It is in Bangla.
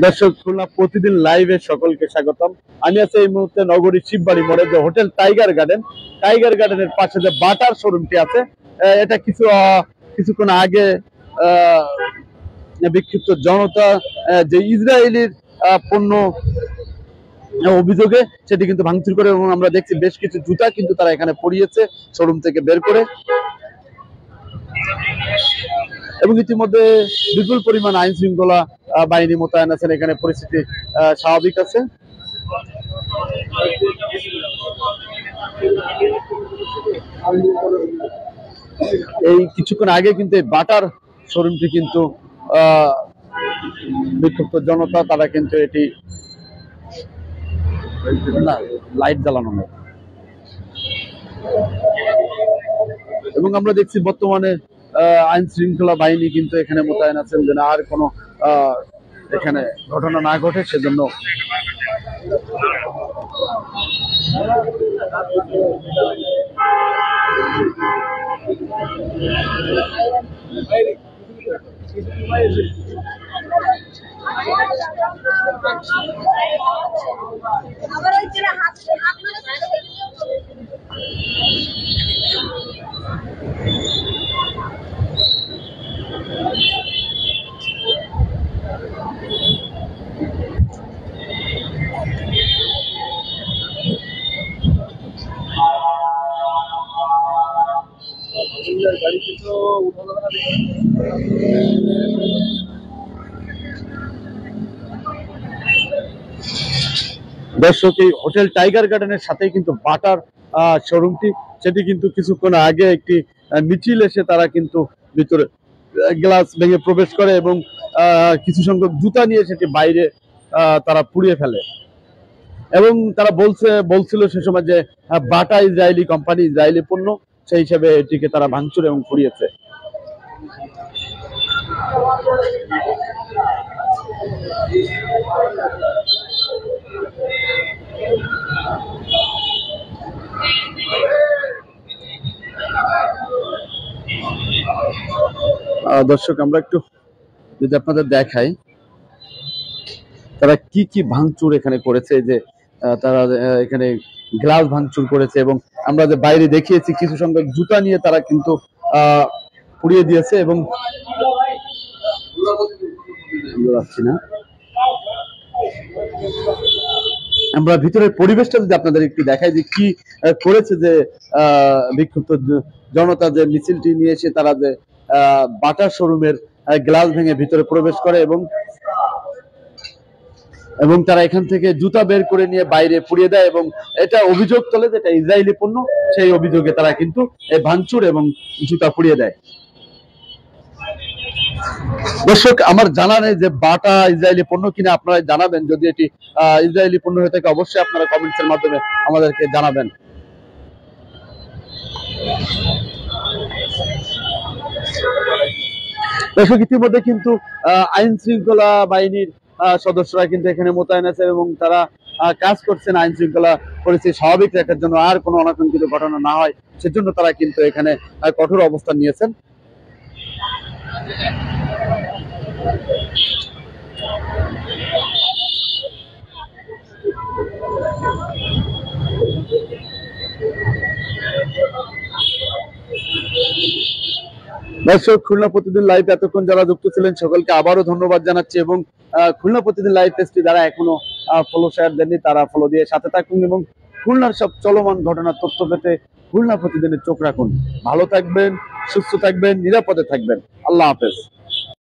দর্শক, খুলনা প্রতিদিন লাইভে সকলকে স্বাগতম। আমি আছি এই মুহূর্তে নগরীর শিববাড়ি মোড়ে যে হোটেল টাইগার গার্ডেনের পাশে যে বাটার শোরুমটি আছে, এটা কিছুক্ষণ আগে আহ, বিক্ষিপ্ত জনতা যে ইসরায়েলির পণ্য অভিযোগে সেটি কিন্তু ভাঙচুর করে, এবং আমরা দেখছি বেশ কিছু জুতা কিন্তু তারা এখানে পরিয়েছে শোরুম থেকে বের করে, এবং ইতিমধ্যে বিপুল পরিমাণ আইন শৃঙ্খলা বাহিনী মোতায়েন আছেন। এখানে পরিস্থিতি স্বাভাবিক আছে। এই কিছুক্ষণ আগে কিন্তু এই বাটার শোরুমটি কিন্তু বিক্ষুব্ধ জনতা তারা কিন্তু এটি না, লাইট জ্বালানো নেই, এবং আমরা দেখছি বর্তমানে আইন শৃঙ্খলা বাহিনী কিন্তু এখানে মোতায়েন আছেন যেন আর কোনো এখানে ঘটনা না ঘটে সেজন্য। দর্শক, এই হোটেল টাইগার গার্ডেনের সাথেই কিন্তু বাটার শোরুমটি, সেটি কিন্তু কিছুক্ষণ আগে একটি মিছিল এসে তারা কিন্তু ভিতরে গ্লাস ভেঙে প্রবেশ করে এবং কিছু সংখ্যক জুতা নিয়ে সেটি বাইরে তারা পুড়িয়ে ফেলে, এবং তারা বলছিল সে সময় যে বাটা ইসরায়েলি কোম্পানি, ইসরায়েলি পণ্য, সেই হিসেবে এটিকে তারা ভাঙচুর এবং পুড়িয়েছে। দর্শক, আমরা একটু যদি আপনাদের দেখাই তারা কি কি ভাঙচুর এখানে করেছে। যে তারা এখানে গ্লাস ভাঙচুর করেছে, এবং আমরা যে বাইরে দেখিয়েছি কিছু সংখ্যক জুতা নিয়ে তারা কিন্তু পুড়িয়ে দিয়েছে, এবং আমরা ভিতরের পরিবেশটা যদি আপনাদের একটু দেখাই যে কি করেছে, যে বিক্ষুব্ধ জনতা যে মিছিলটি নিয়ে এসে তারা যে বাটার শোরুমের গ্লাস ভেঙে ভিতরে প্রবেশ করে, এবং তারা এখান থেকে জুতা বের করে নিয়ে বাইরে পুড়িয়ে দেয়, এবং এটা অভিযোগ তোলে যে এটা ইসরায়েলি পণ্য। সেই অভিযোগে তারা কিন্তু ভাঙচুর এবং জুতা পুড়িয়ে দেয়। দর্শক, আমার জানা নেই যে বাটা ইসরায়েলি পণ্য কিনা, আপনারা জানাবেন। যদি এটি ইসরায়েলি পণ্য হয়ে থাকে অবশ্যই আপনারা কমেন্টস এর মাধ্যমে আমাদেরকে জানাবেন। দর্শক, ইতিমধ্যে কিন্তু আইন শৃঙ্খলা বাহিনীর সদস্যরা কিন্তু এখানে মোতায়েন আছে, এবং তারা কাজ করছেন আইন শৃঙ্খলা পরিস্থিতি স্বাভাবিক রাখার জন্য, আর কোনো অনাকাঙ্ক্ষিত ঘটনা না হয় সেজন্য তারা কিন্তু এখানে কঠোর অবস্থান নিয়েছেন। দর্শক, খুলনা প্রতিদিন লাইভ এতক্ষণ যারা যুক্ত ছিলেন সকলকে আবারও ধন্যবাদ জানাচ্ছি, এবং খুলনা প্রতিদিন লাইভ পেজটি যারা এখনো ফলো শেয়ার দেননি তারা ফলো দিয়ে সাথে থাকুন, এবং খুলনার সব চলমান ঘটনার তথ্য পেতে খুলনা প্রতিদিনের চোখ রাখুন। ভালো থাকবেন, সুস্থ থাকবেন, নিরাপদে থাকবেন। আল্লাহ হাফেজ।